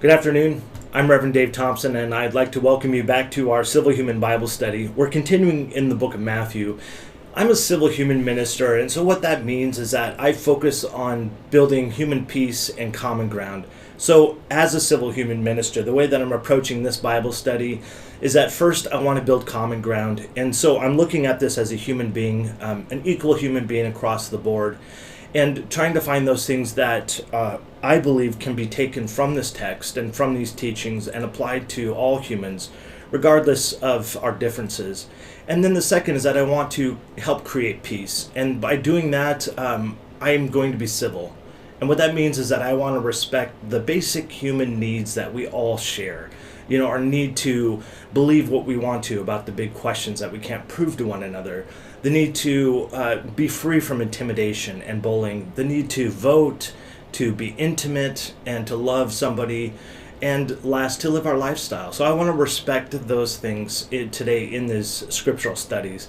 Good afternoon. I'm Rev Dave Thompson, and I'd like to welcome you back to our Civil Human Bible Study. We're continuing in the book of Matthew. I'm a civil human minister, and so what that means is that I focus on building human peace and common ground. So as a civil human minister, the way that I'm approaching this Bible study is that first I want to build common ground. And so I'm looking at this as a human being, an equal human being across the board, and trying to find those things that I believe can be taken from this text and from these teachings and applied to all humans, regardless of our differences. And then the second is that I want to help create peace. And by doing that, I am going to be civil. And what that means is that I want to respect the basic human needs that we all share. You know, our need to believe what we want to about the big questions that we can't prove to one another. The need to be free from intimidation and bullying. The need to vote, to be intimate, and to love somebody. And last, to live our lifestyle. So I want to respect those things today in these scriptural studies.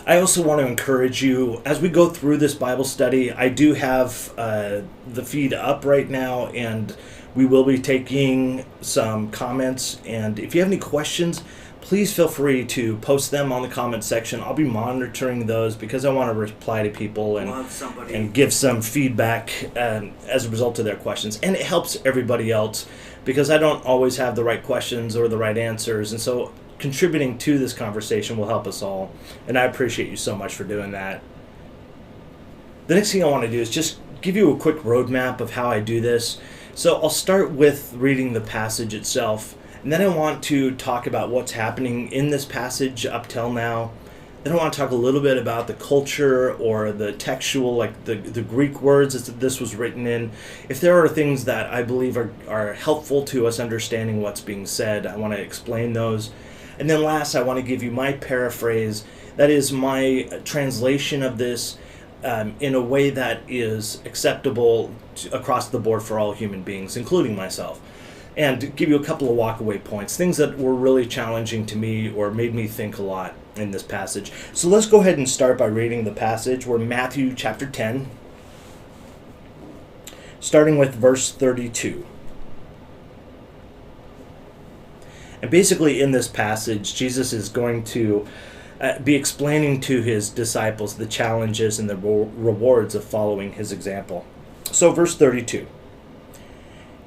I also want to encourage you, as we go through this Bible study, I do have the feed up right now, and we will be taking some comments. And if you have any questions, please feel free to post them on the comment section. I'll be monitoring those because I want to reply to people and give some feedback as a result of their questions. And it helps everybody else because I don't always have the right questions or the right answers. And so contributing to this conversation will help us all. And I appreciate you so much for doing that. The next thing I want to do is just give you a quick roadmap of how I do this. So I'll start with reading the passage itself. And then I want to talk about what's happening in this passage up till now. Then I want to talk a little bit about the culture or the textual, like the Greek words that this was written in. If there are things that I believe are helpful to us understanding what's being said, I want to explain those. And then last, I want to give you my paraphrase. That is my translation of this in a way that is acceptable across the board for all human beings, including myself. And give you a couple of walkaway points, things that were really challenging to me or made me think a lot in this passage. So let's go ahead and start by reading the passage. We're Matthew chapter 10, starting with verse 32. And basically in this passage, Jesus is going to be explaining to his disciples the challenges and the rewards of following his example. So verse 32.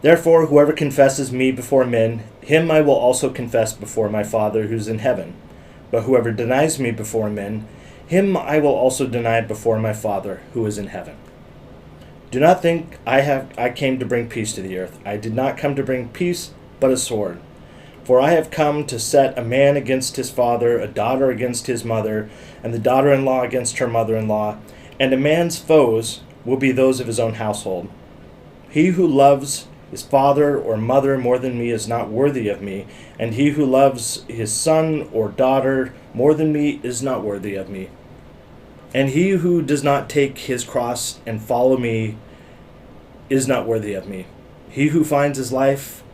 Therefore, whoever confesses me before men, him I will also confess before my Father who's in heaven. But whoever denies me before men, him I will also deny before my Father who is in heaven. Do not think I came to bring peace to the earth. I did not come to bring peace, but a sword. For I have come to set a man against his father, a daughter against his mother, and the daughter-in-law against her mother-in-law, and a man's foes will be those of his own household. He who loves his father or mother more than me is not worthy of me, and he who loves his son or daughter more than me is not worthy of me. And he who does not take his cross and follow me is not worthy of me. He who finds his life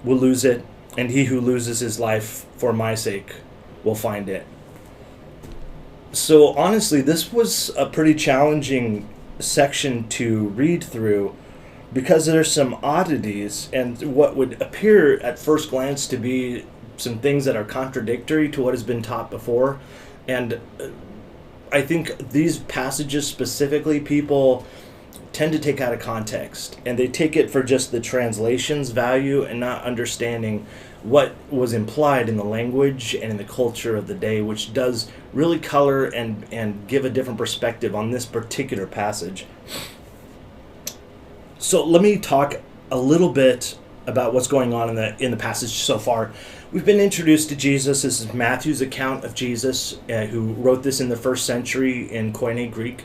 will lose it, and he who loses his life for my sake will find it. So honestly, this was a pretty challenging section to read through because there's some oddities and what would appear at first glance to be some things that are contradictory to what has been taught before. And I think these passages specifically, people tend to take out of context, and they take it for just the translation's value and not understanding what was implied in the language and in the culture of the day, which does really color and give a different perspective on this particular passage. So let me talk a little bit about what's going on in the passage so far. We've been introduced to Jesus. This is Matthew's account of Jesus, who wrote this in the first century in Koine Greek.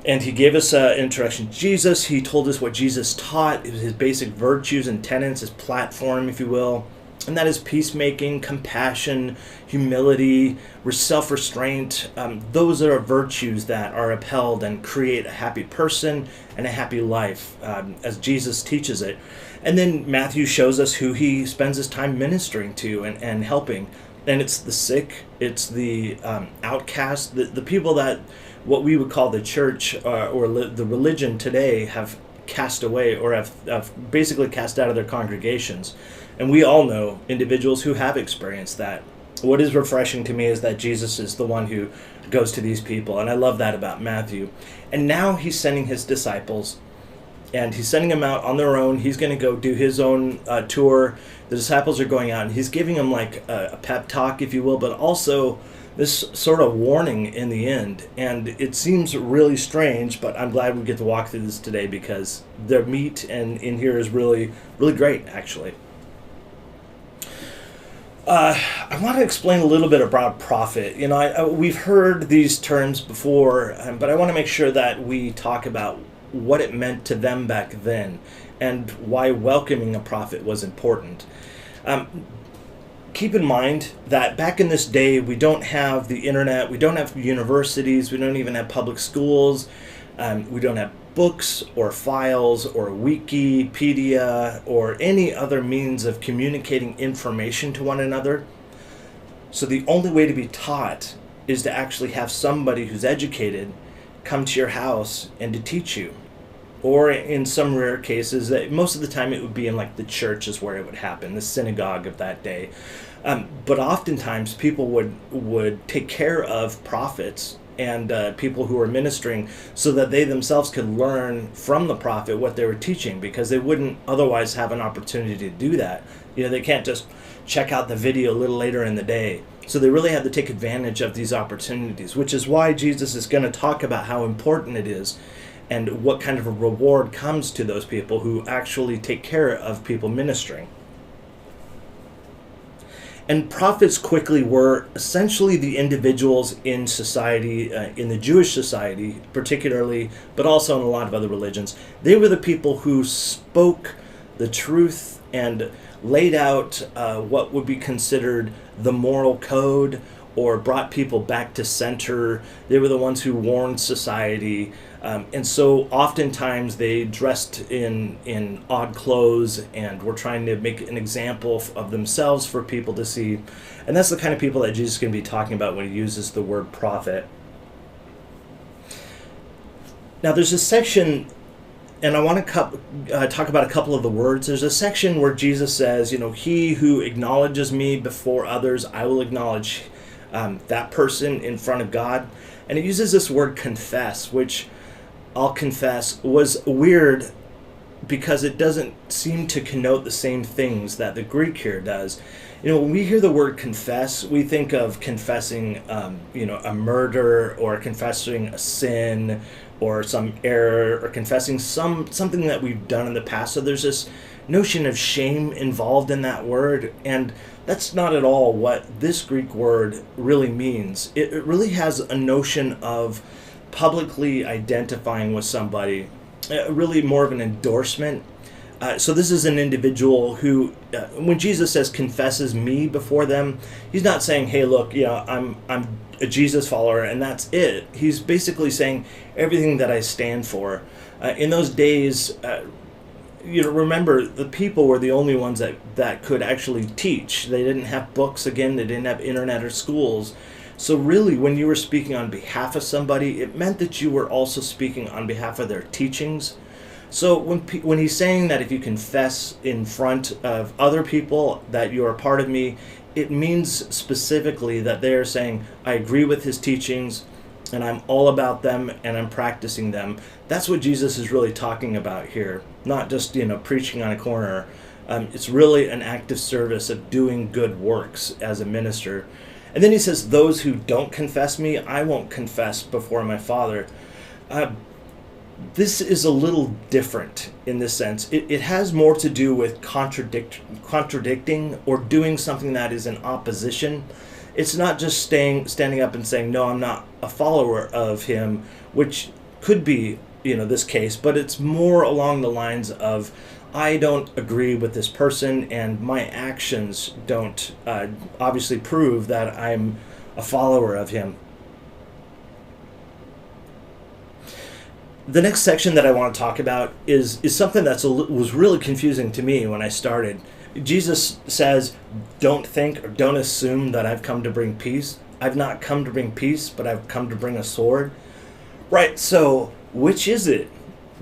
And he gave us an introduction to Jesus. He told us what Jesus taught, his basic virtues and tenets, his platform, if you will. And that is peacemaking, compassion, humility, self-restraint. Those are virtues that are upheld and create a happy person and a happy life, as Jesus teaches it. And then Matthew shows us who he spends his time ministering to and helping. And it's the sick, it's the outcast, the people that what we would call the church or the religion today have cast away or have basically cast out of their congregations. And we all know individuals who have experienced that. What is refreshing to me is that Jesus is the one who goes to these people, and I love that about Matthew. And now he's sending his disciples, and he's sending them out on their own. He's going to go do his own tour. The disciples are going out, and he's giving them like a pep talk, if you will, but also this sort of warning in the end. And it seems really strange, but I'm glad we get to walk through this today because their meat and in here is really, really great, actually. I want to explain a little bit about prophet. You know, we've heard these terms before, but I want to make sure that we talk about what it meant to them back then and why welcoming a prophet was important. Keep in mind that back in this day, we don't have the internet, we don't have universities, we don't even have public schools, we don't have books or files or Wikipedia or any other means of communicating information to one another. So the only way to be taught is to actually have somebody who's educated come to your house and to teach you. Or in some rare cases, most of the time it would be in like the church is where it would happen, the synagogue of that day. But oftentimes people would take care of prophets and people who were ministering so that they themselves could learn from the prophet what they were teaching, because they wouldn't otherwise have an opportunity to do that. You know, they can't just check out the video a little later in the day. So they really had to take advantage of these opportunities, which is why Jesus is going to talk about how important it is and what kind of a reward comes to those people who actually take care of people ministering. And prophets quickly were essentially the individuals in society, in the Jewish society particularly, but also in a lot of other religions. They were the people who spoke the truth and laid out what would be considered the moral code or brought people back to center. They were the ones who warned society. And so oftentimes they dressed in odd clothes and were trying to make an example of themselves for people to see. And that's the kind of people that Jesus is going to be talking about when he uses the word prophet. Now there's a section, and I want to talk about a couple of the words. There's a section where Jesus says, you know, he who acknowledges me before others, I will acknowledge that person in front of God. And it uses this word confess, which I'll confess was weird because it doesn't seem to connote the same things that the Greek here does. You know, when we hear the word confess, we think of confessing, a murder or confessing a sin or some error or confessing something that we've done in the past. So there's this notion of shame involved in that word, and that's not at all what this Greek word really means. It really has a notion of publicly identifying with somebody, really more of an endorsement. So this is an individual who, when Jesus says confesses me before them, he's not saying, hey, look, you know, I'm a Jesus follower and that's it. He's basically saying everything that I stand for. In those days, remember, the people were the only ones that could actually teach. They didn't have books, again, they didn't have internet or schools. So really, when you were speaking on behalf of somebody, it meant that you were also speaking on behalf of their teachings. So when he's saying that if you confess in front of other people that you are a part of me, it means specifically that they are saying, I agree with his teachings, and I'm all about them, and I'm practicing them. That's what Jesus is really talking about here, not just, preaching on a corner. It's really an active service of doing good works as a minister. And then he says, those who don't confess me, I won't confess before my Father. This is a little different in this sense. It has more to do with contradicting or doing something that is in opposition. It's not just standing up and saying, no, I'm not a follower of him, which could be, this case, but it's more along the lines of, I don't agree with this person, and my actions don't obviously prove that I'm a follower of him. The next section that I want to talk about is something that was really confusing to me when I started. Jesus says, don't think or don't assume that I've come to bring peace. I've not come to bring peace, but I've come to bring a sword. Right, so which is it?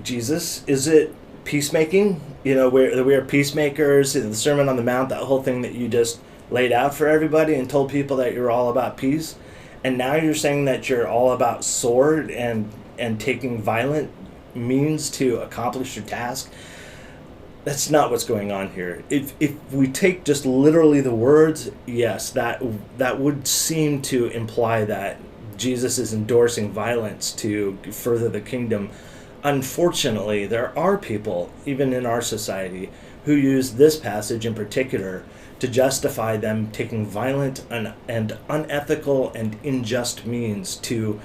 Jesus? Is it peacemaking? We are peacemakers, the Sermon on the Mount, that whole thing that you just laid out for everybody and told people that you're all about peace. And now you're saying that you're all about sword and taking violent means to accomplish your task. That's not what's going on here. If we take just literally the words, yes, that would seem to imply that Jesus is endorsing violence to further the kingdom. Unfortunately, there are people, even in our society, who use this passage in particular to justify them taking violent and unethical and unjust means to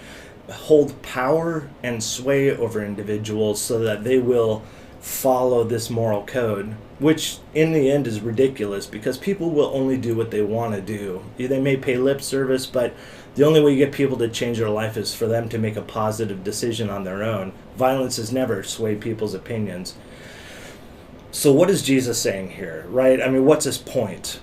hold power and sway over individuals so that they will follow this moral code, which in the end is ridiculous because people will only do what they want to do. They may pay lip service, but the only way you get people to change their life is for them to make a positive decision on their own. Violence has never swayed people's opinions. So what is Jesus saying here, right? I mean, what's his point?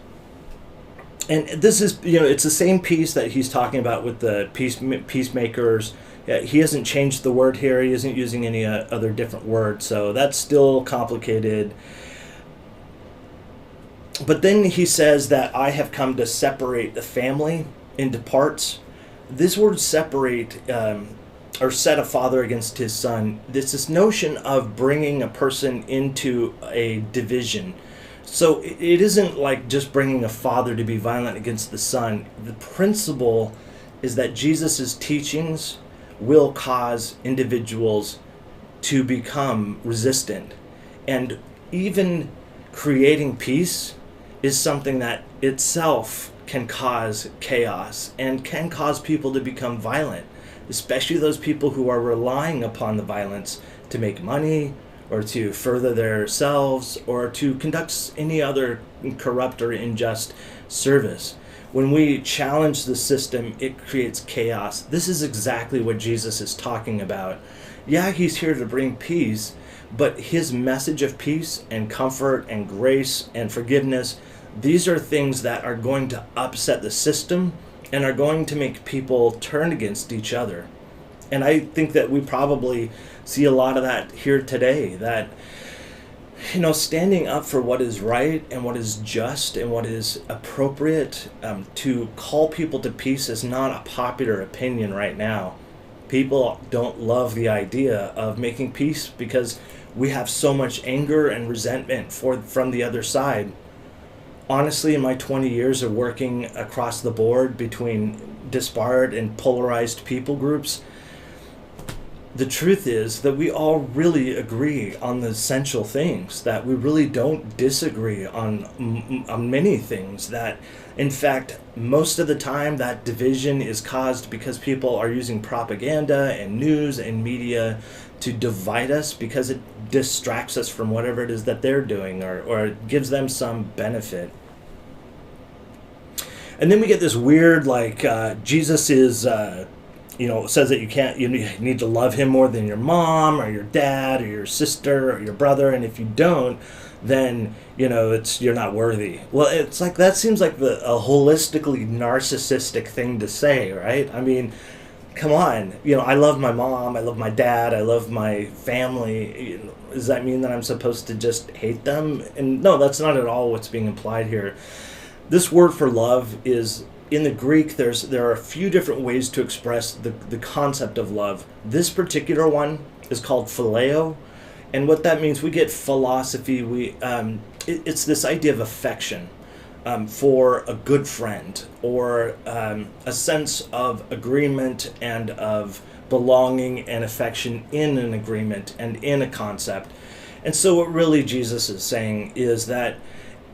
And this is, it's the same peace that he's talking about with the peacemakers. He hasn't changed the word here. He isn't using any other different word. So that's still complicated. But then he says that I have come to separate the family into parts. This word separate, or set a father against his son, this notion of bringing a person into a division. So it isn't like just bringing a father to be violent against the son. The principle is that Jesus' teachings will cause individuals to become resistant. And even creating peace is something that itself can cause chaos and can cause people to become violent, especially those people who are relying upon the violence to make money or to further themselves or to conduct any other corrupt or unjust service. When we challenge the system, it creates chaos. This is exactly what Jesus is talking about. Yeah, he's here to bring peace, but his message of peace and comfort and grace and forgiveness, these are things that are going to upset the system and are going to make people turn against each other. And I think that we probably see a lot of that here today, that standing up for what is right and what is just and what is appropriate, to call people to peace is not a popular opinion right now. People don't love the idea of making peace because we have so much anger and resentment from the other side. Honestly, in my 20 years of working across the board between disparate and polarized people groups, the truth is that we all really agree on the essential things, that we really don't disagree on many things, that in fact most of the time that division is caused because people are using propaganda and news and media to divide us because it distracts us from whatever it is that they're doing or it gives them some benefit. And then we get this weird Jesus is says that you need to love him more than your mom or your dad or your sister or your brother, and if you don't, then you're not worthy. Well, it's like that seems like a holistically narcissistic thing to say, right? I mean, come on. I love my mom, I love my dad, I love my family. Does that mean that I'm supposed to just hate them? And no, that's not at all what's being implied here. This word for love is, in the Greek, there are a few different ways to express the concept of love. This particular one is called phileo, and what that means, we get philosophy. It's this idea of affection for a good friend, or a sense of agreement and of belonging and affection in an agreement and in a concept. And so what really Jesus is saying is that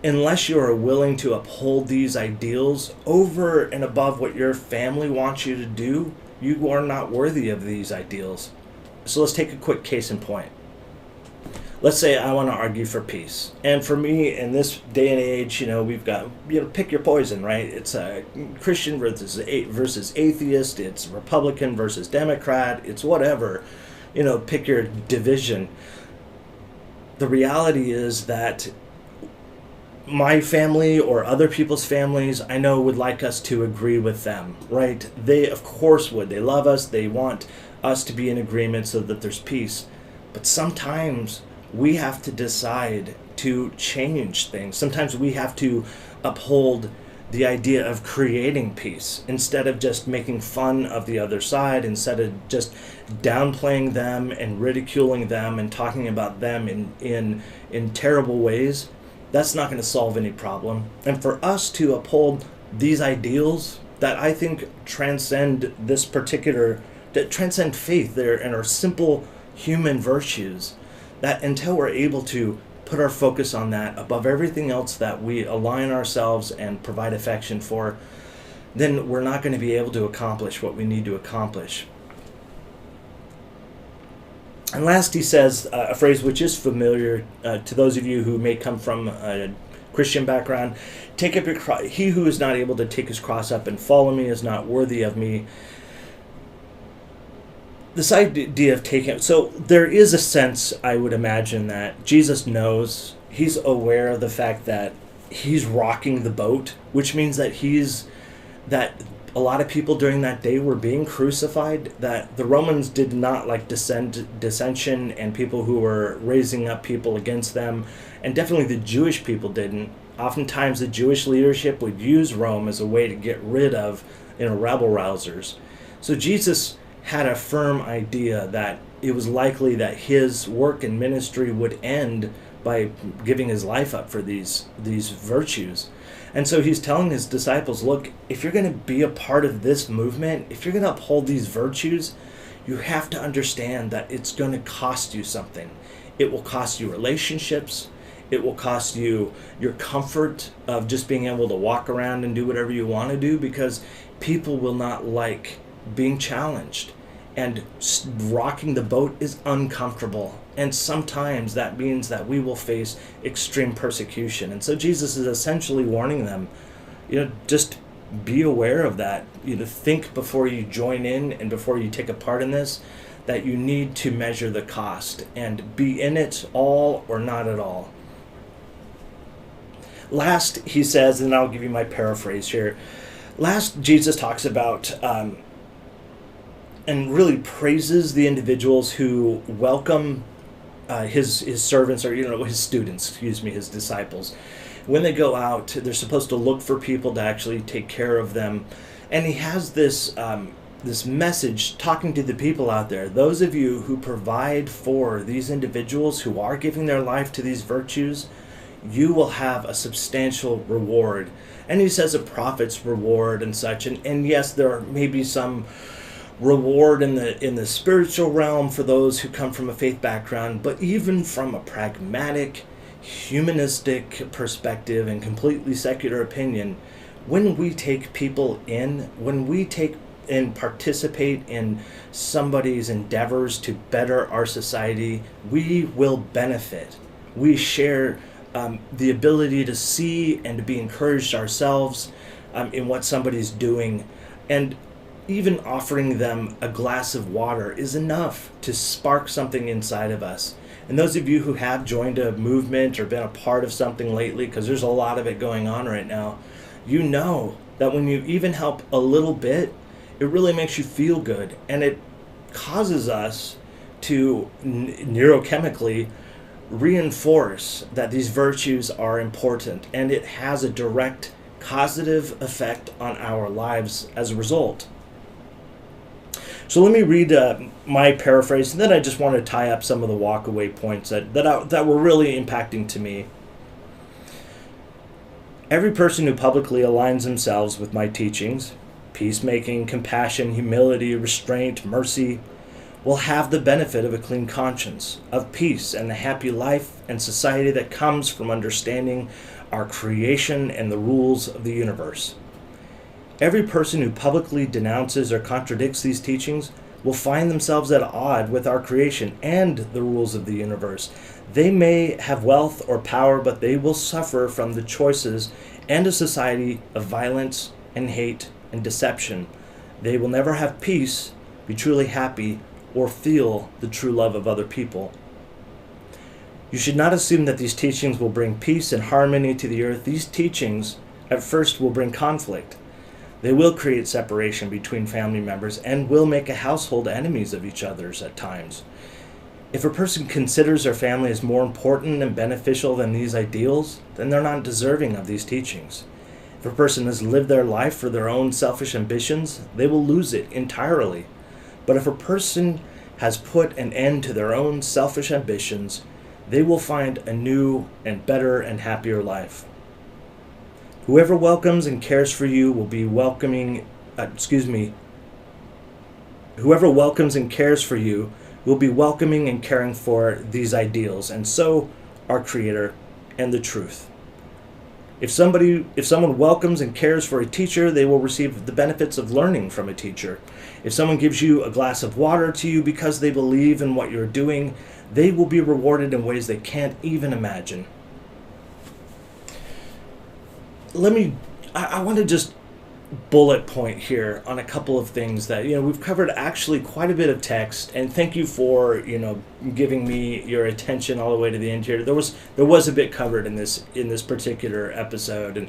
unless you are willing to uphold these ideals over and above what your family wants you to do, you are not worthy of these ideals. So let's take a quick case in point. Let's say I want to argue for peace. And for me, in this day and age, we've got, pick your poison, right? It's a Christian versus atheist. It's Republican versus Democrat. It's whatever. Pick your division. The reality is that my family or other people's families, I know, would like us to agree with them, right? They, of course, would. They love us. They want us to be in agreement so that there's peace. But sometimes we have to decide to change things. Sometimes we have to uphold the idea of creating peace instead of just making fun of the other side, instead of just downplaying them and ridiculing them and talking about them in terrible ways. That's not going to solve any problem. And for us to uphold these ideals that I think transcend this particular, that transcend faith there and are simple human virtues, that until we're able to put our focus on that above everything else that we align ourselves and provide affection for, then we're not going to be able to accomplish what we need to accomplish. And last, he says a phrase which is familiar to those of you who may come from a Christian background: "Take up your cross. He who is not able to take his cross up and follow me is not worthy of me." This idea of taking, so there is a sense, I would imagine, that Jesus knows, he's aware of the fact that he's rocking the boat, which means that that a lot of people during that day were being crucified, that the Romans did not like dissension and people who were raising up people against them, and definitely the Jewish people didn't. Oftentimes the Jewish leadership would use Rome as a way to get rid of rebel rousers. So Jesus had a firm idea that it was likely that his work and ministry would end by giving his life up for these virtues. And so he's telling his disciples, look, if you're going to be a part of this movement, if you're going to uphold these virtues, you have to understand that it's going to cost you something. It will cost you relationships. It will cost you your comfort of just being able to walk around and do whatever you want to do, because people will not like being challenged, and rocking the boat is uncomfortable, and sometimes that means that we will face extreme persecution. And so Jesus is essentially warning them, just be aware of that. Think before you join in and before you take a part in this, that you need to measure the cost and be in it all or not at all. Last, he says, and I'll give you my paraphrase here. Last, Jesus talks about and really praises the individuals who welcome his servants, or his students, his disciples. When they go out, they're supposed to look for people to actually take care of them. And he has this message talking to the people out there. Those of you who provide for these individuals who are giving their life to these virtues, you will have a substantial reward. And he says a prophet's reward and such. And yes, there may be some reward in the spiritual realm for those who come from a faith background, but even from a pragmatic, humanistic perspective and completely secular opinion, when we take people in, when we take and participate in somebody's endeavors to better our society, we will benefit. We share the ability to see and to be encouraged ourselves in what somebody's doing. And even offering them a glass of water is enough to spark something inside of us. And those of you who have joined a movement or been a part of something lately, because there's a lot of it going on right now, you know that when you even help a little bit, it really makes you feel good. And it causes us to neurochemically reinforce that these virtues are important. And it has a direct causative effect on our lives as a result. So let me read my paraphrase, and then I just want to tie up some of the walkaway points that were really impacting to me. Every person who publicly aligns themselves with my teachings, peacemaking, compassion, humility, restraint, mercy, will have the benefit of a clean conscience, of peace, and the happy life and society that comes from understanding our creation and the rules of the universe. Every person who publicly denounces or contradicts these teachings will find themselves at odds with our creation and the rules of the universe. They may have wealth or power, but they will suffer from the choices and a society of violence and hate and deception. They will never have peace, be truly happy, or feel the true love of other people. You should not assume that these teachings will bring peace and harmony to the earth. These teachings at first will bring conflict. They will create separation between family members and will make a household enemies of each other's at times. If a person considers their family as more important and beneficial than these ideals, then they're not deserving of these teachings. If a person has lived their life for their own selfish ambitions, they will lose it entirely. But if a person has put an end to their own selfish ambitions, they will find a new and better and happier life. Whoever welcomes and cares for you will be Whoever welcomes and cares for you will be welcoming and caring for these ideals, and so our Creator and the truth. If someone welcomes and cares for a teacher, they will receive the benefits of learning from a teacher. If someone gives you a glass of water to you because they believe in what you're doing, they will be rewarded in ways they can't even imagine. I want to just bullet point here on a couple of things that, we've covered actually quite a bit of text, and thank you for, giving me your attention all the way to the end here. There was a bit covered in this particular episode, and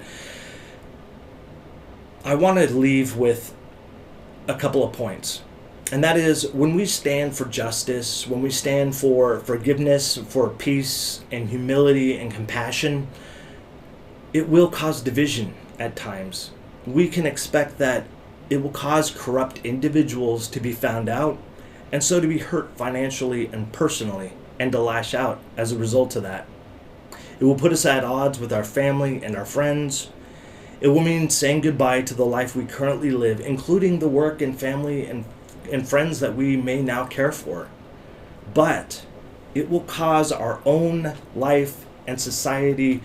I want to leave with a couple of points. And that is, when we stand for justice, when we stand for forgiveness, for peace and humility and compassion, it will cause division at times. We can expect that it will cause corrupt individuals to be found out, and so to be hurt financially and personally, and to lash out as a result of that. It will put us at odds with our family and our friends. It will mean saying goodbye to the life we currently live, including the work and family and friends that we may now care for. But it will cause our own life and society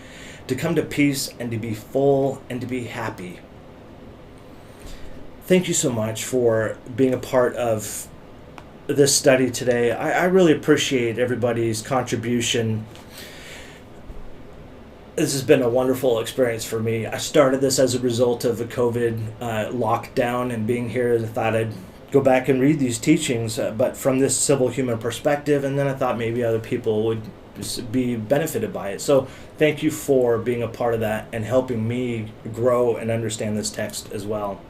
to come to peace and to be full and to be happy. Thank you so much for being a part of this study today. I really appreciate everybody's contribution. This has been a wonderful experience for me. I started this as a result of the COVID lockdown and being here. I thought I'd go back and read these teachings, but from this civil human perspective, and then I thought maybe other people would be benefited by it. So thank you for being a part of that and helping me grow and understand this text as well.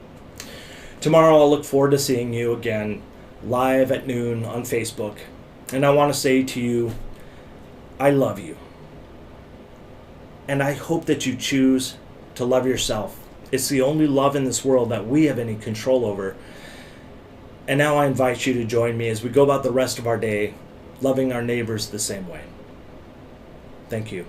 Tomorrow I'll look forward to seeing you again live at noon on Facebook. And I want to say to you, I love you. And I hope that you choose to love yourself. It's the only love in this world that we have any control over. And now I invite you to join me as we go about the rest of our day, loving our neighbors the same way. Thank you.